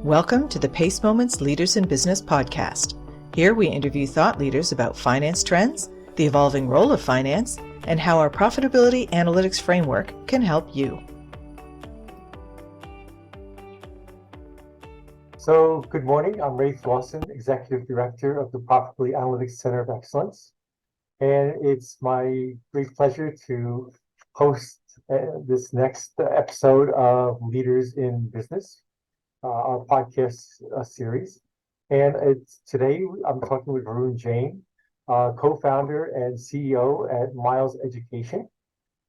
Welcome to the Pace Moments Leaders in Business podcast. Here we interview thought leaders about finance trends, the evolving role of finance, and how our Profitability Analytics Framework can help you. So, good morning. I'm Rafe Lawson, Executive Director of the Profitability Analytics Center of Excellence. And it's my great pleasure to host this next episode of Leaders in Business, our podcast series. And today I'm talking with Varun Jain, co-founder and CEO at Miles Education.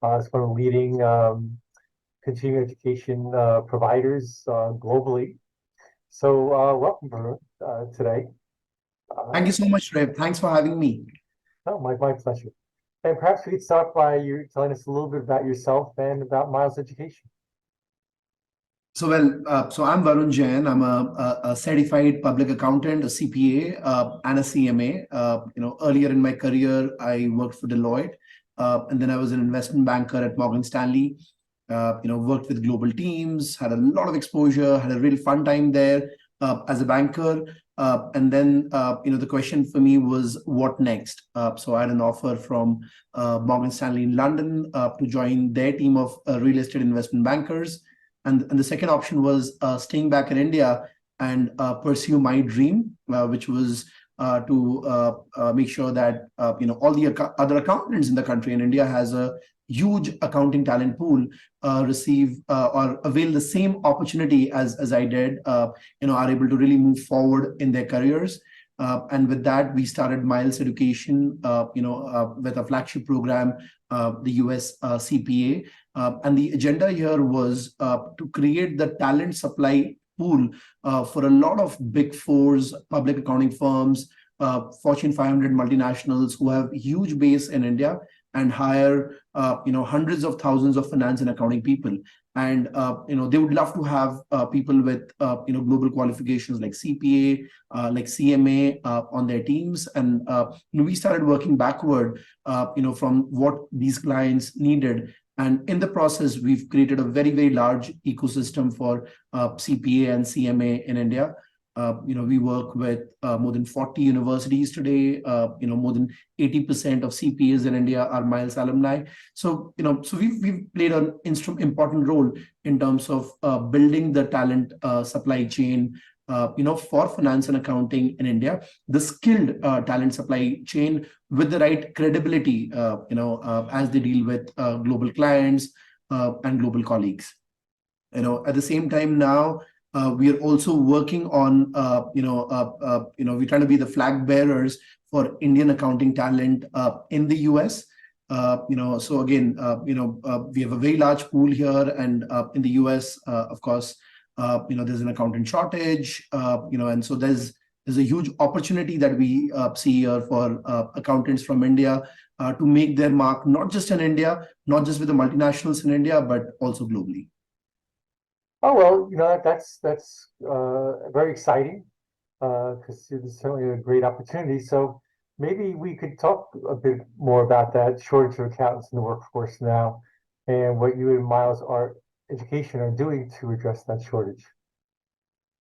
It's one of the leading continuing education providers globally. So welcome, Varun, today. Thank you so much, Rev. Thanks for having me. Oh, my pleasure. And perhaps we could start by you telling us a little bit about yourself and about Miles Education. So I'm Varun Jain. I'm a certified public accountant, a CPA, and a CMA. Earlier in my career, I worked for Deloitte, and then I was an investment banker at Morgan Stanley. Worked with global teams, had a lot of exposure, had a really fun time there as a banker. And then, the question for me was what next? So I had an offer from Morgan Stanley in London to join their team of real estate investment bankers. And the second option was staying back in India and pursue my dream, which was to make sure that all the other accountants in the country, and India has a huge accounting talent pool, receive or avail the same opportunity as I did, are able to really move forward in their careers. And with that, we started Miles Education, with a flagship program, the US CPA. And the agenda here was to create the talent supply pool for a lot of big fours, public accounting firms, Fortune 500 multinationals who have huge base in India and hire hundreds of thousands of finance and accounting people. And they would love to have people with global qualifications like CPA, like CMA on their teams. And we started working backward, from what these clients needed. And in the process, we've created a very, very large ecosystem for CPA and CMA in India. We work with more than 40 universities today. More than 80% of CPAs in India are Miles alumni. So we've played an important role in terms of building the talent supply chain, for finance and accounting in India, the skilled talent supply chain with the right credibility, as they deal with global clients and global colleagues. At the same time now, we are also working on, we're trying to be the flag bearers for Indian accounting talent in the US. So again, we have a very large pool here, and in the US, of course, there's an accountant shortage, and so there's a huge opportunity that we see here for accountants from India to make their mark, not just in India, not just with the multinationals in India, but also globally. Oh, well, that's very exciting because it's certainly a great opportunity. So maybe we could talk a bit more about that shortage of accountants in the workforce now and what you and Miles Education are doing to address that shortage.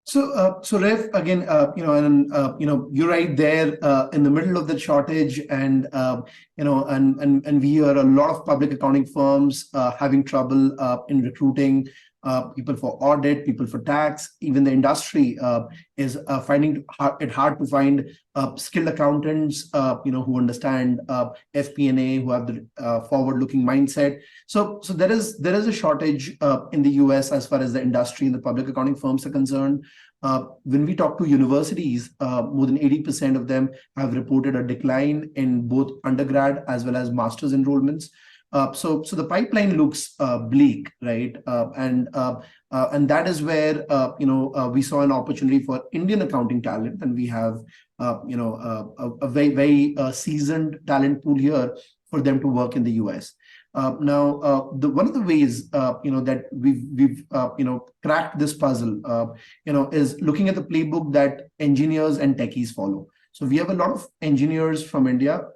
So Rev, again, you're right there in the middle of the shortage, and and we hear a lot of public accounting firms having trouble in recruiting people for audit, people for tax. Even the industry is finding it hard to find skilled accountants, who understand FP&A, who have the forward-looking mindset. So there is a shortage in the US as far as the industry and the public accounting firms are concerned. When we talk to universities, more than 80% of them have reported a decline in both undergrad as well as master's enrollments. So the pipeline looks bleak, right? And that is where we saw an opportunity for Indian accounting talent, and we have a very, very seasoned talent pool here for them to work in the US. Now, one of the ways that we've cracked this puzzle, is looking at the playbook that engineers and techies follow. So we have a lot of engineers from India,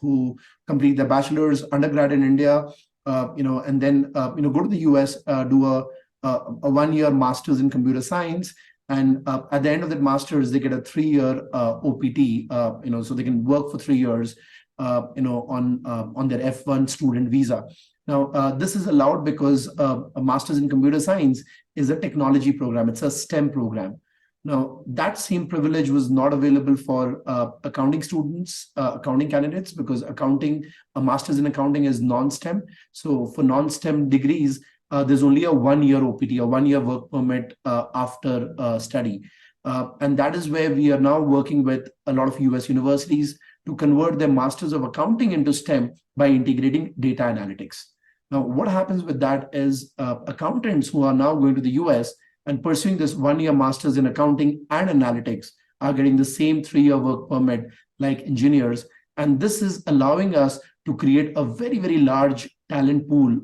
who complete their bachelor's undergrad in India, and then go to the US, do a a 1-year master's in computer science, and at the end of that master's, they get a 3-year OPT, so they can work for 3 years, on their F1 student visa. Now, this is allowed because a master's in computer science is a technology program. It's a STEM program. Now, that same privilege was not available for accounting students, accounting candidates, because a master's in accounting is non-STEM. So for non-STEM degrees, there's only a 1-year OPT, a 1-year work permit after study. And that is where we are now working with a lot of US universities to convert their masters of accounting into STEM by integrating data analytics. Now, what happens with that is accountants who are now going to the US and pursuing this 1-year master's in accounting and analytics are getting the same 3-year work permit like engineers. And this is allowing us to create a very, very large talent pool,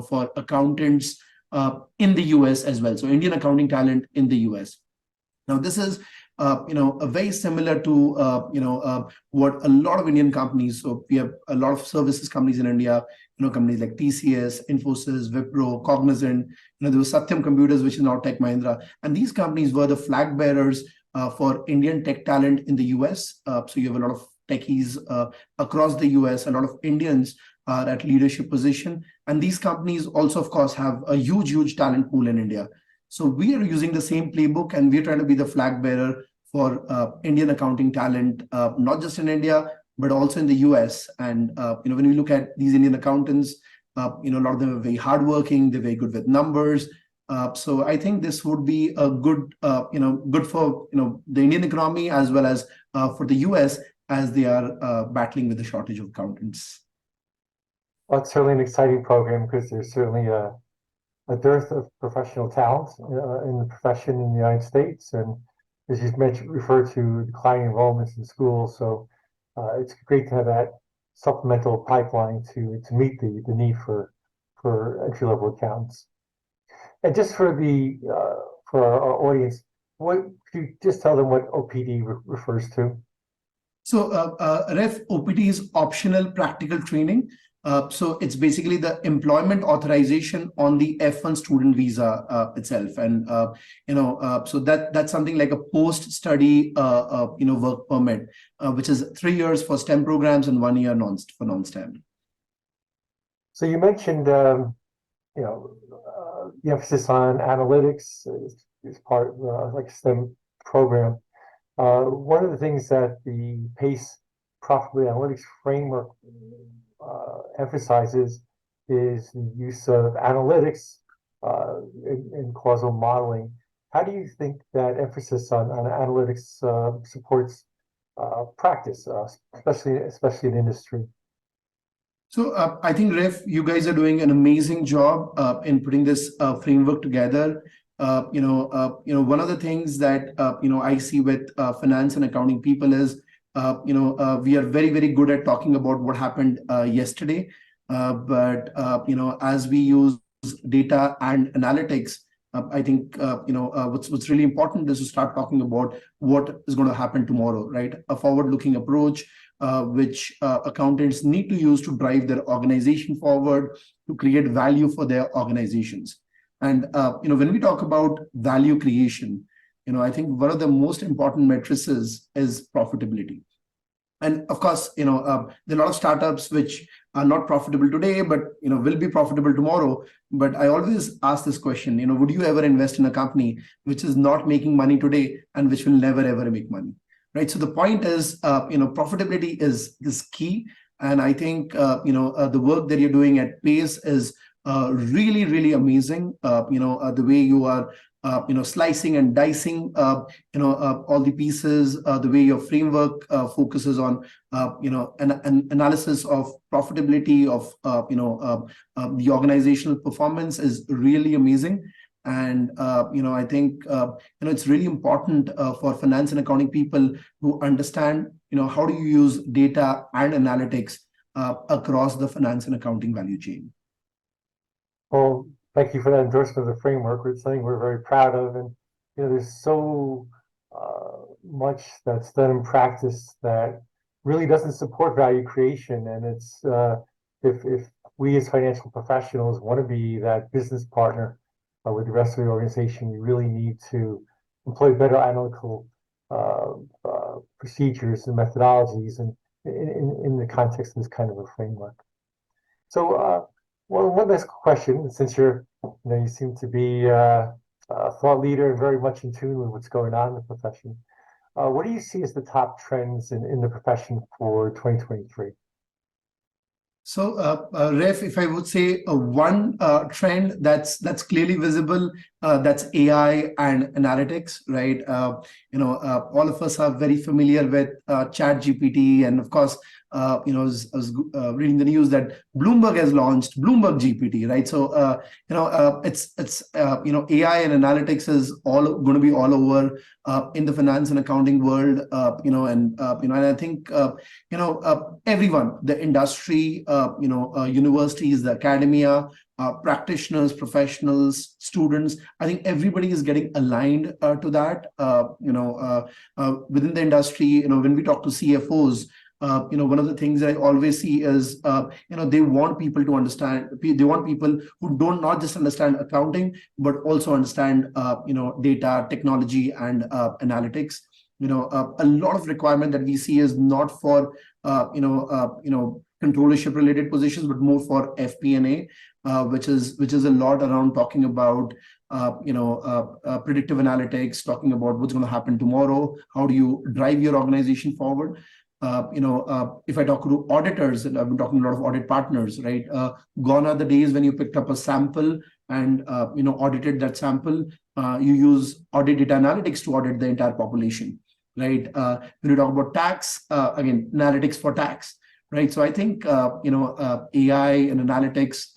for accountants in the US as well. So Indian accounting talent in the US. Now, this is very similar to what a lot of Indian companies. So we have a lot of services companies in India. Companies like TCS, Infosys, Wipro, Cognizant. There was Satyam Computers, which is now Tech Mahindra, and these companies were the flag bearers for Indian tech talent in the US. So you have a lot of techies across the US. A lot of Indians are at leadership position, and these companies also, of course, have a huge talent pool in India. So we are using the same playbook, and we're trying to be the flag bearer for Indian accounting talent, not just in India, but also in the US. And when we look at these Indian accountants, a lot of them are very hardworking. They're very good with numbers. So I think this would be a good, good for the Indian economy as well as for the US as they are battling with the shortage of accountants. Well, it's certainly an exciting program because there's certainly a dearth of professional talent in the profession in the United States, and as you mentioned, refer to declining enrollments in schools. So it's great to have that supplemental pipeline to meet the need for entry-level accountants. And just for our audience, what could you just tell them what OPD refers to? So OPT is optional practical training. So it's basically the employment authorization on the F1 student visa itself, and so that's something like a post-study work permit, which is 3 years for STEM programs and 1 year for non-STEM. So you mentioned the emphasis on analytics is part of like STEM program. One of the things that the PACE Profitability Analytics Framework emphasizes is the use of analytics in causal modeling. How do you think that emphasis on analytics supports practice, especially in industry? So I think, Ref, you guys are doing an amazing job in putting this framework together. One of the things that I see with finance and accounting people is we are very, very good at talking about what happened yesterday, but as we use data and analytics, I think what's really important is to start talking about what is going to happen tomorrow, right? A forward-looking approach, which accountants need to use to drive their organization forward, to create value for their organizations. And when we talk about value creation, I think one of the most important metrics is profitability. And of course, there are a lot of startups which are not profitable today, but will be profitable tomorrow. But I always ask this question: would you ever invest in a company which is not making money today and which will never ever make money? Right. So the point is, profitability is key, and I think the work that you're doing at PACE is really, really amazing. The way you are slicing and dicing all the pieces, the way your framework focuses on an analysis of profitability of the organizational performance is really amazing. And I think it's really important for finance and accounting people who understand how do you use data and analytics across the finance and accounting value chain. Well, thank you for that endorsement of the framework. It's something we're very proud of, and there's so much that's done in practice that really doesn't support value creation. And it's if we as financial professionals want to be that business partner with the rest of the organization, you really need to employ better analytical procedures and methodologies and in the context of this kind of a framework. So one last question, since you seem to be a thought leader and very much in tune with what's going on in the profession. What do you see as the top trends in the profession for 2023? So, Ref, if I would say one trend that's clearly visible, that's AI and analytics, right? All of us are very familiar with ChatGPT, and of course, I was reading the news that Bloomberg has launched Bloomberg GPT, right? So, it's AI and analytics is all going to be all over in the finance and accounting world, and I think everyone, the industry, universities, the academia, practitioners, professionals, students. I think everybody is getting aligned to that. Within the industry, when we talk to CFOs. One of the things I always see is, they want people to understand. They want people who don't not just understand accounting, but also understand, data, technology, and analytics. A lot of requirement that we see is not for, controllership related positions, but more for FP&A, which is a lot around talking about, predictive analytics, talking about what's going to happen tomorrow. How do you drive your organization forward? If I talk to auditors, and I've been talking to a lot of audit partners, right? Gone are the days when you picked up a sample and audited that sample. You use audit data analytics to audit the entire population, right? When you talk about tax, again, analytics for tax, right? So I think AI and analytics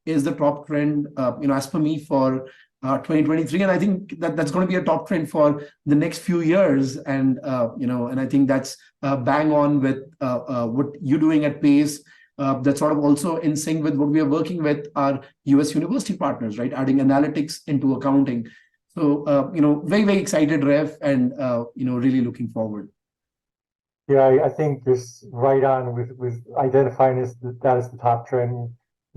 is the top trend, as per me for 2023, and I think that's going to be a top trend for the next few years, and and I think that's bang on with what you're doing at Pace. That's sort of also in sync with what we are working with our US university partners, right? Adding analytics into accounting. So very, very excited, Ref, and really looking forward. Yeah, I think just right on with identifying that as the top trend.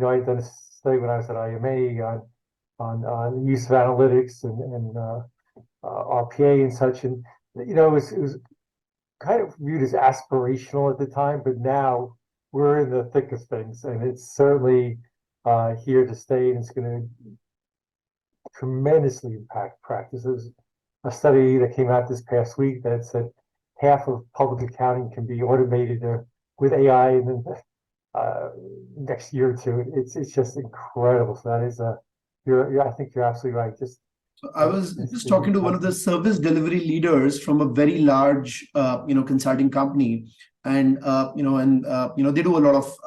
I done a study when I was at IMA on the use of analytics and RPA and such, and it was kind of viewed as aspirational at the time, but now we're in the thick of things, and it's certainly here to stay, and it's going to tremendously impact practice. There's a study that came out this past week that said half of public accounting can be automated with AI in the next year or two. It's just incredible. So that is I think you're absolutely right. I was just talking to one of the service delivery leaders from a very large, consulting company, and they do a lot of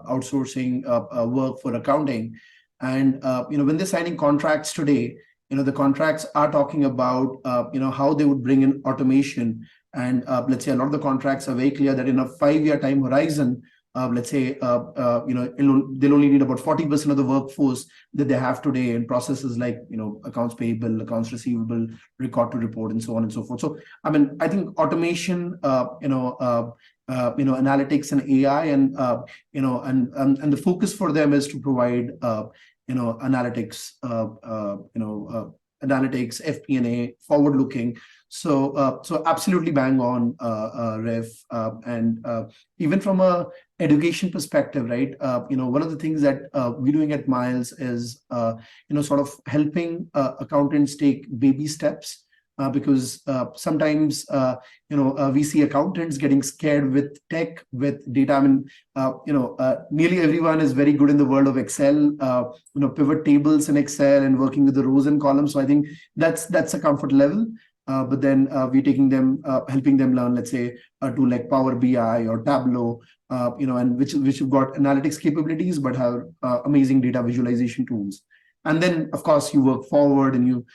outsourcing work for accounting, and when they're signing contracts today, the contracts are talking about how they would bring in automation, and let's say a lot of the contracts are very clear that in a 5-year time horizon. Let's say, they'll only need about 40% of the workforce that they have today in processes like, accounts payable, accounts receivable, record to report, and so on and so forth. So, I mean, I think automation, analytics and AI, and and the focus for them is to provide, analytics, analytics, FP&A, forward-looking. So absolutely bang on, Ref, and even from a education perspective, right? One of the things that we're doing at Miles is, sort of helping accountants take baby steps. Because sometimes we see accountants getting scared with tech, with data. I mean, nearly everyone is very good in the world of Excel, pivot tables in Excel and working with the rows and columns. So I think that's a comfort level. But then we're taking them, helping them learn, let's say, a tool like Power BI or Tableau, and which have got analytics capabilities, but have amazing data visualization tools. And then, of course, you work forward and you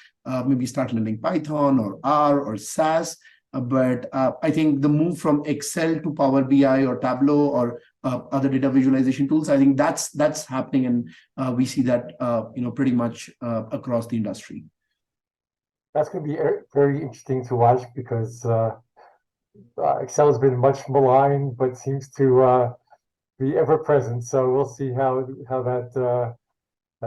maybe start learning Python or R or SAS. But I think the move from Excel to Power BI or Tableau or other data visualization tools, I think that's happening, and we see that pretty much across the industry. That's going to be very interesting to watch, because Excel has been much maligned, but seems to be ever present. So we'll see how that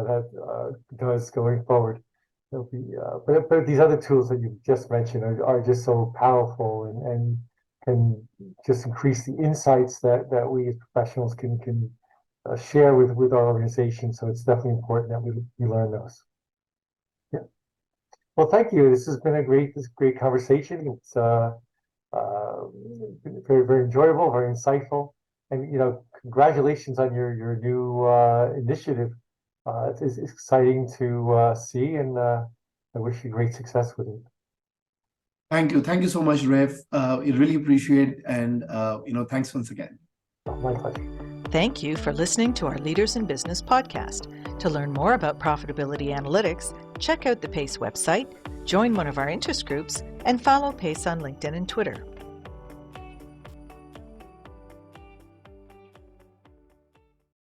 that does going forward. It'll be, but these other tools that you've just mentioned are just so powerful and can just increase the insights that we as professionals can share with our organization. So it's definitely important that we learn those. Yeah. Well, thank you. This has been a great conversation. It's been very enjoyable, very insightful, and congratulations on your new initiative. It's exciting to see, and I wish you great success with it. Thank you so much, Rev. I really appreciate it, and thanks once again. My pleasure. Thank you for listening to our Leaders in Business podcast. To learn more about profitability analytics, check out the PACE website, join one of our interest groups, and follow PACE on LinkedIn and Twitter.